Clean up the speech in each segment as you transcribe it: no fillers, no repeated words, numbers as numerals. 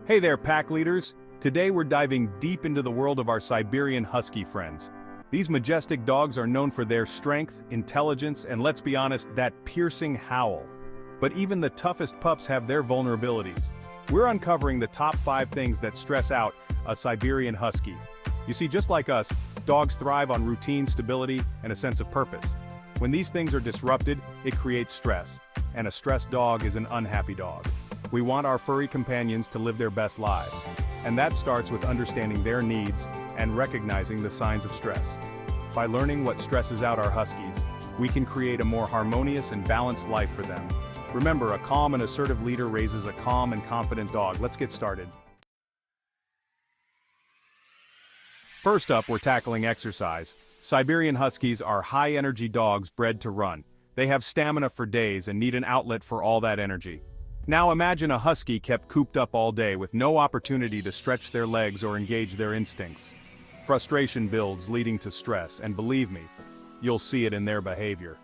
Hey there, pack leaders! Today we're diving deep into the world of our Siberian Husky friends. These majestic dogs are known for their strength, intelligence, and let's be honest, that piercing howl. But even the toughest pups have their vulnerabilities. We're uncovering the top 5 things that stress out a Siberian Husky. You see, just like us, dogs thrive on routine, stability, and a sense of purpose. When these things are disrupted, it creates stress. And a stressed dog is an unhappy dog. We want our furry companions to live their best lives. And that starts with understanding their needs and recognizing the signs of stress. By learning what stresses out our Huskies, we can create a more harmonious and balanced life for them. Remember, a calm and assertive leader raises a calm and confident dog. Let's get started. First up, we're tackling exercise. Siberian Huskies are high-energy dogs bred to run. They have stamina for days and need an outlet for all that energy. Now imagine a husky kept cooped up all day with no opportunity to stretch their legs or engage their instincts. Frustration builds, leading to stress, and believe me, you'll see it in their behavior.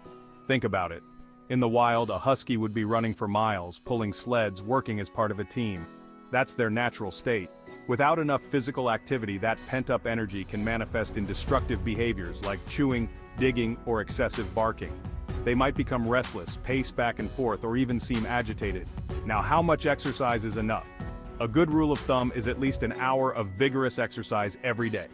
Think about it. In the wild, a husky would be running for miles, pulling sleds, working as part of a team. That's their natural state. Without enough physical activity, that pent-up energy can manifest in destructive behaviors like chewing, digging, or excessive barking. They might become restless, pace back and forth, or even seem agitated. Now, how much exercise is enough? A good rule of thumb is at least an hour of vigorous exercise every day.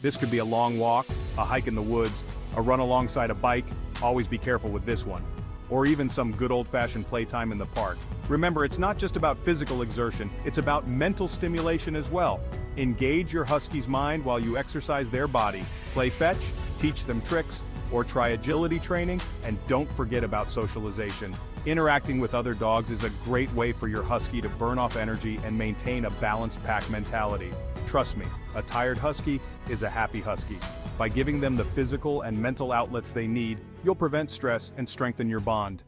This could be a long walk, a hike in the woods, a run alongside a bike, always be careful with this one, or even some good old-fashioned playtime in the park. Remember, it's not just about physical exertion, it's about mental stimulation as well. Engage your husky's mind while you exercise their body. Play fetch, teach them tricks, or try agility training, and don't forget about socialization. Interacting with other dogs is a great way for your husky to burn off energy and maintain a balanced pack mentality. Trust me, a tired husky is a happy husky. By giving them the physical and mental outlets they need, you'll prevent stress and strengthen your bond.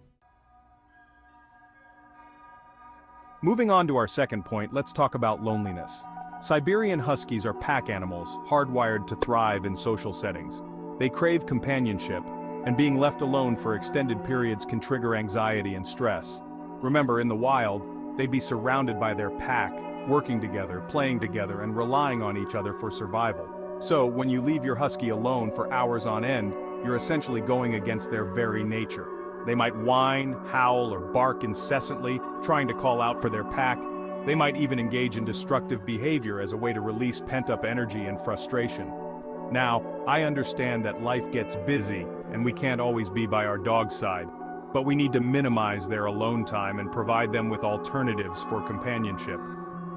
Moving on to our second point, let's talk about loneliness. Siberian Huskies are pack animals, hardwired to thrive in social settings. They crave companionship, and being left alone for extended periods can trigger anxiety and stress. Remember, in the wild, they'd be surrounded by their pack, working together, playing together, and relying on each other for survival. So, when you leave your husky alone for hours on end, you're essentially going against their very nature. They might whine, howl, or bark incessantly, trying to call out for their pack. They might even engage in destructive behavior as a way to release pent-up energy and frustration. Now, I understand that life gets busy, and we can't always be by our dog's side, but we need to minimize their alone time and provide them with alternatives for companionship.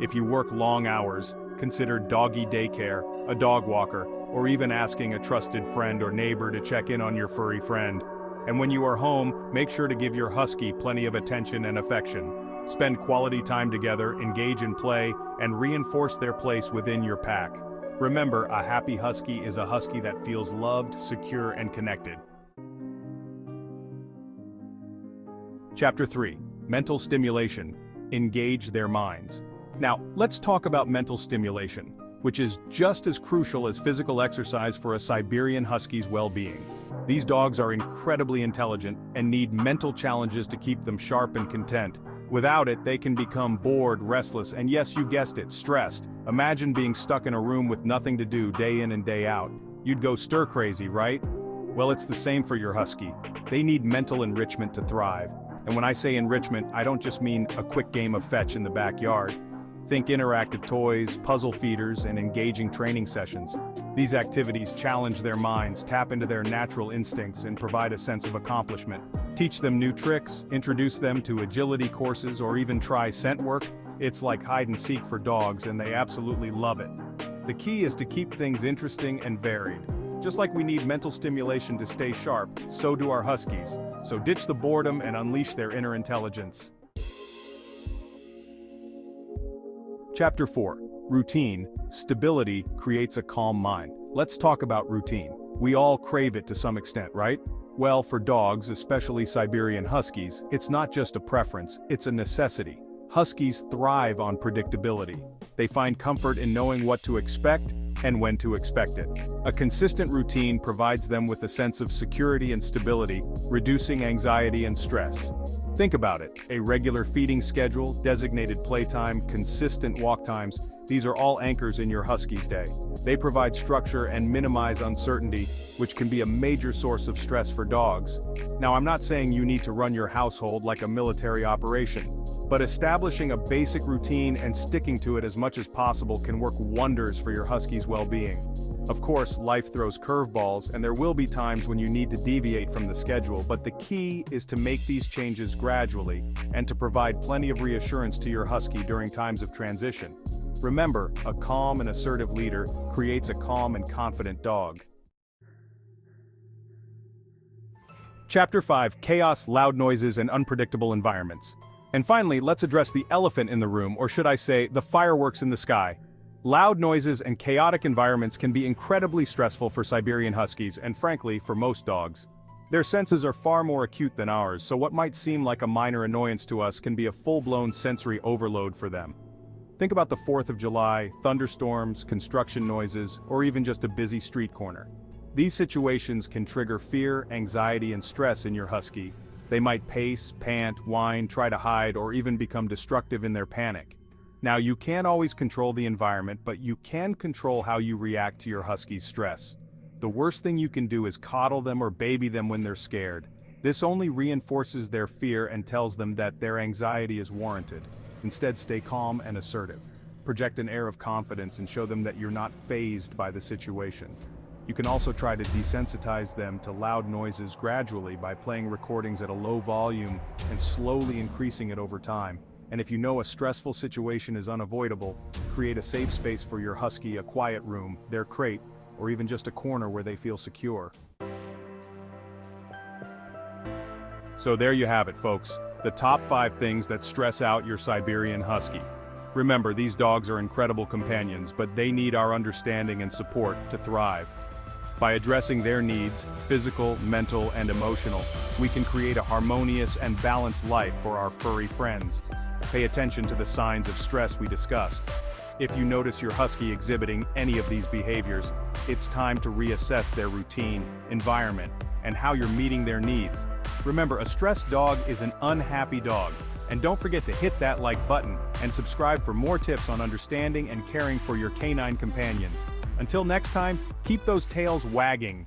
If you work long hours, consider doggy daycare, a dog walker, or even asking a trusted friend or neighbor to check in on your furry friend. And when you are home, make sure to give your husky plenty of attention and affection. Spend quality time together, engage in play, and reinforce their place within your pack. Remember, a happy husky is a husky that feels loved, secure, and connected. Chapter 3. Mental Stimulation. Engage their minds. Now, let's talk about mental stimulation, which is just as crucial as physical exercise for a Siberian Husky's well-being. These dogs are incredibly intelligent and need mental challenges to keep them sharp and content. Without it, they can become bored, restless, and yes, you guessed it, stressed. Imagine being stuck in a room with nothing to do day in and day out. You'd go stir-crazy, right? Well, it's the same for your husky. They need mental enrichment to thrive. And when I say enrichment, I don't just mean a quick game of fetch in the backyard. Think interactive toys, puzzle feeders, and engaging training sessions. These activities challenge their minds, tap into their natural instincts, and provide a sense of accomplishment. Teach them new tricks, introduce them to agility courses, or even try scent work. It's like hide and seek for dogs, and they absolutely love it. The key is to keep things interesting and varied. Just like we need mental stimulation to stay sharp, so do our Huskies. So ditch the boredom and unleash their inner intelligence. Chapter 4. Routine. Stability creates a calm mind. Let's talk about routine. We all crave it to some extent, right? Well, for dogs, especially Siberian Huskies, it's not just a preference, it's a necessity. Huskies thrive on predictability. They find comfort in knowing what to expect and when to expect it. A consistent routine provides them with a sense of security and stability, reducing anxiety and stress. Think about it, a regular feeding schedule, designated playtime, consistent walk times, these are all anchors in your husky's day. They provide structure and minimize uncertainty, which can be a major source of stress for dogs. Now, I'm not saying you need to run your household like a military operation, but establishing a basic routine and sticking to it as much as possible can work wonders for your husky's well-being. Of course, life throws curveballs, and there will be times when you need to deviate from the schedule, but the key is to make these changes gradually and to provide plenty of reassurance to your husky during times of transition. Remember, a calm and assertive leader creates a calm and confident dog. Chapter 5: Chaos, Loud Noises, and Unpredictable Environments. And finally, let's address the elephant in the room, or should I say, the fireworks in the sky. Loud noises and chaotic environments can be incredibly stressful for Siberian Huskies and, frankly, for most dogs. Their senses are far more acute than ours, so what might seem like a minor annoyance to us can be a full-blown sensory overload for them. Think about the 4th of July, thunderstorms, construction noises, or even just a busy street corner. These situations can trigger fear, anxiety, and stress in your husky. They might pace, pant, whine, try to hide, or even become destructive in their panic. Now, you can't always control the environment, but you can control how you react to your husky's stress. The worst thing you can do is coddle them or baby them when they're scared. This only reinforces their fear and tells them that their anxiety is warranted. Instead, stay calm and assertive. Project an air of confidence and show them that you're not fazed by the situation. You can also try to desensitize them to loud noises gradually by playing recordings at a low volume and slowly increasing it over time. And if you know a stressful situation is unavoidable, create a safe space for your husky, a quiet room, their crate, or even just a corner where they feel secure. So there you have it, folks. The top 5 things that stress out your Siberian Husky. Remember, these dogs are incredible companions, but they need our understanding and support to thrive. By addressing their needs, physical, mental, and emotional, we can create a harmonious and balanced life for our furry friends. Pay attention to the signs of stress we discussed. If you notice your husky exhibiting any of these behaviors, it's time to reassess their routine, environment, and how you're meeting their needs. Remember, a stressed dog is an unhappy dog. And don't forget to hit that like button and subscribe for more tips on understanding and caring for your canine companions. Until next time, keep those tails wagging.